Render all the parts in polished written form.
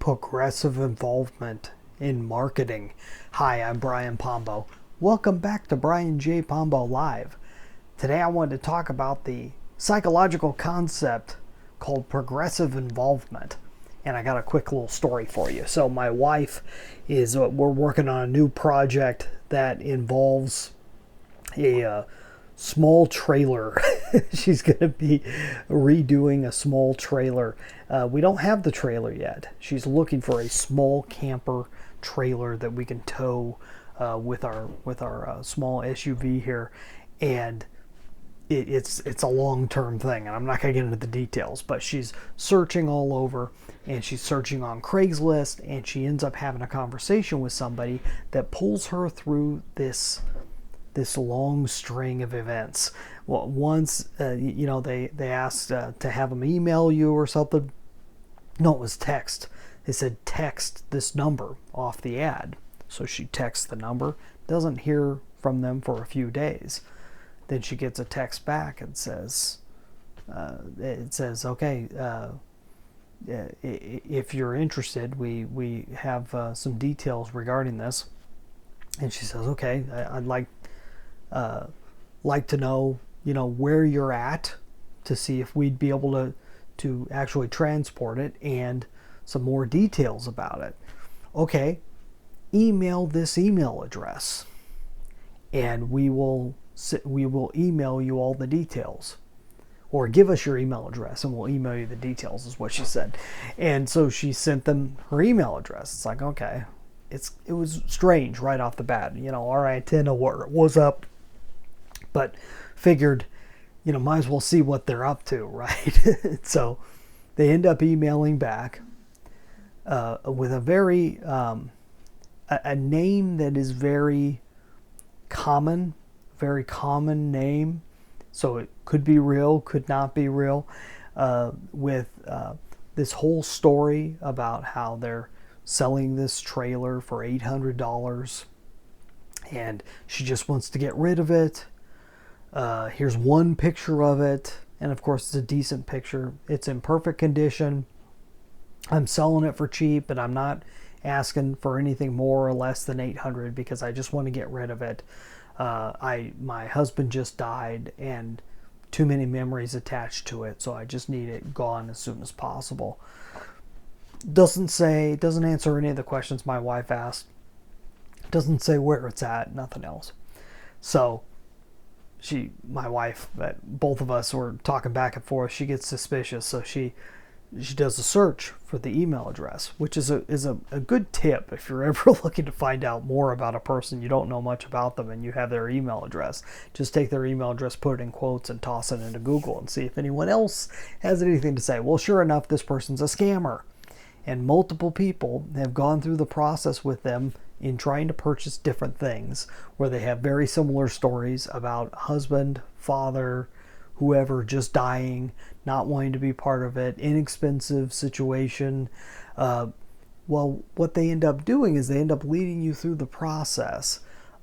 progressive involvement in marketing. Hi, I'm Brian Pombo. Welcome back to Brian J. Pombo Live. Today I wanted to talk about the psychological concept called progressive involvement. And I got a quick little story for you. So my wife we're working on a new project that involves a small trailer. She's going to be redoing a small trailer. We don't have the trailer yet. She's looking for a small camper trailer that we can tow with our small SUV here, and it's a long-term thing, and I'm not going to get into the details, but she's searching all over, and she's searching on Craigslist, and she ends up having a conversation with somebody that pulls her through this long string of events. Well, once they asked to have them email you or something. No, it was text. They said text this number off the ad. So she texts the number, doesn't hear from them for a few days. Then she gets a text back and says, okay, if you're interested, we have some details regarding this. And she says, okay, I'd like to know, where you're at to see if we'd be able to actually transport it and some more details about it. Okay, email this email address and we will email you all the details, or give us your email address and we'll email you the details, is what she said. And so she sent them her email address. It's like, okay, it was strange right off the bat. All right, what's up? But figured, might as well see what they're up to, right? So they end up emailing back with a very a name that is very common name. So it could be real, could not be real. With this whole story about how they're selling this trailer for $800, and she just wants to get rid of it. Here's one picture of it, and of course it's a decent picture. It's in perfect condition. I'm selling it for cheap, and I'm not asking for anything more or less than $800 because I just want to get rid of it. My husband just died, and too many memories attached to it, so I just need it gone as soon as possible. Doesn't answer any of the questions my wife asked. Doesn't say where it's at, nothing else. So my wife, both of us were talking back and forth. She gets suspicious, so she does a search for the email address, which is a good tip if you're ever looking to find out more about a person, you don't know much about them, and you have their email address. Just take their email address, put it in quotes, and toss it into Google and see if anyone else has anything to say. Well, sure enough, this person's a scammer, and multiple people have gone through the process with them in trying to purchase different things, where they have very similar stories about husband, father, whoever just dying, not wanting to be part of it, inexpensive situation. Well, what they end up doing is they end up leading you through the process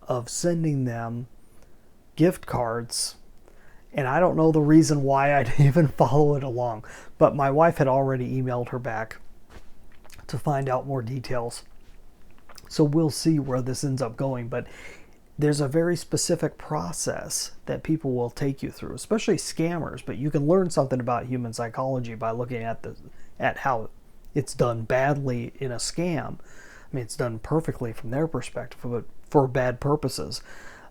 of sending them gift cards. And I don't know the reason why I didn't even follow it along, but my wife had already emailed her back to find out more details. So we'll see where this ends up going, but there's a very specific process that people will take you through, especially scammers. But you can learn something about human psychology by looking at how it's done badly in a scam. I mean, it's done perfectly from their perspective, but for bad purposes.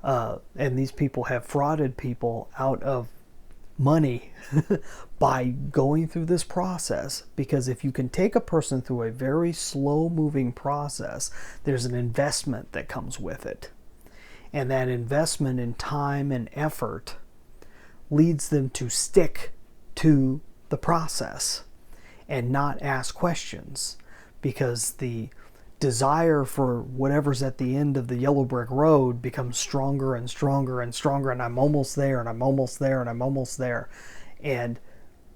And these people have frauded people out of money by going through this process, because if you can take a person through a very slow moving process, there's an investment that comes with it, and that investment in time and effort leads them to stick to the process and not ask questions, because the desire for whatever's at the end of the yellow brick road becomes stronger and stronger and stronger, and I'm almost there, and I'm almost there, and I'm almost there. And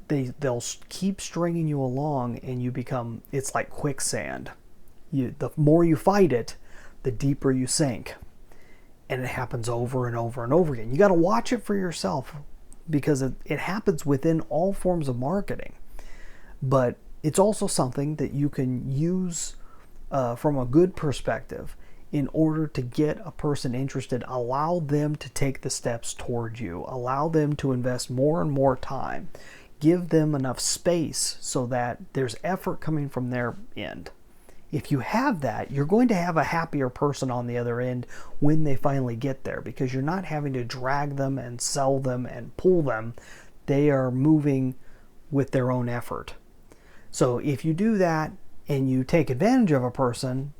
they'll keep stringing you along, and it's like quicksand. The more you fight it, the deeper you sink. And it happens over and over and over again. You got to watch it for yourself, because it happens within all forms of marketing. But it's also something that you can use from a good perspective in order to get a person interested. Allow them to take the steps toward you. Allow them to invest more and more time. Give them enough space so that there's effort coming from their end. If you have that, you're going to have a happier person on the other end when they finally get there, because you're not having to drag them and sell them and pull them. They are moving with their own effort. So if you do that and you take advantage of a person,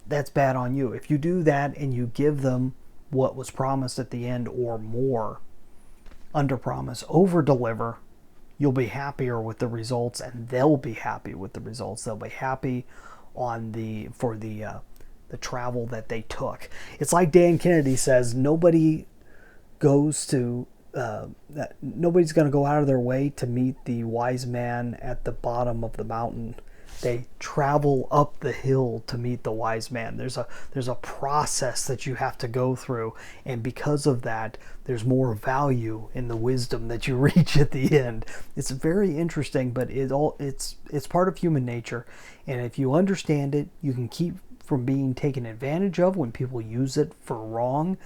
that's bad on you. If you do that and you give them what was promised at the end or more, under promise, over deliver, you'll be happier with the results, and they'll be happy with the results. They'll be happy for the travel that they took. It's like Dan Kennedy says, nobody's going to go out of their way to meet the wise man at the bottom of the mountain. They travel up the hill to meet the wise man. There's a process that you have to go through, and because of that, there's more value in the wisdom that you reach at the end. It's very interesting, but it's part of human nature, and if you understand it, you can keep from being taken advantage of when people use it for wrong.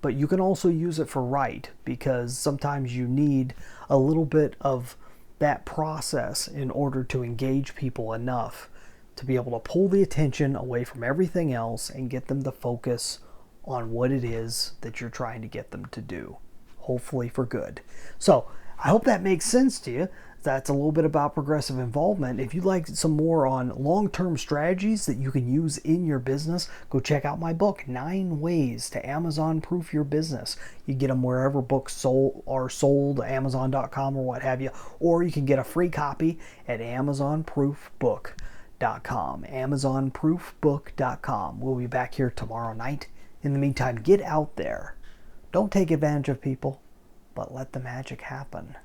But you can also use it for right, because sometimes you need a little bit of that process in order to engage people enough to be able to pull the attention away from everything else and get them to focus on what it is that you're trying to get them to do, hopefully for good. So I hope that makes sense to you. That's a little bit about progressive involvement. If you'd like some more on long-term strategies that you can use in your business, go check out my book, 9 Ways to Amazon-Proof Your Business. You get them wherever books are sold, Amazon.com or what have you, or you can get a free copy at AmazonProofBook.com, AmazonProofBook.com. We'll be back here tomorrow night. In the meantime, get out there. Don't take advantage of people, but let the magic happen.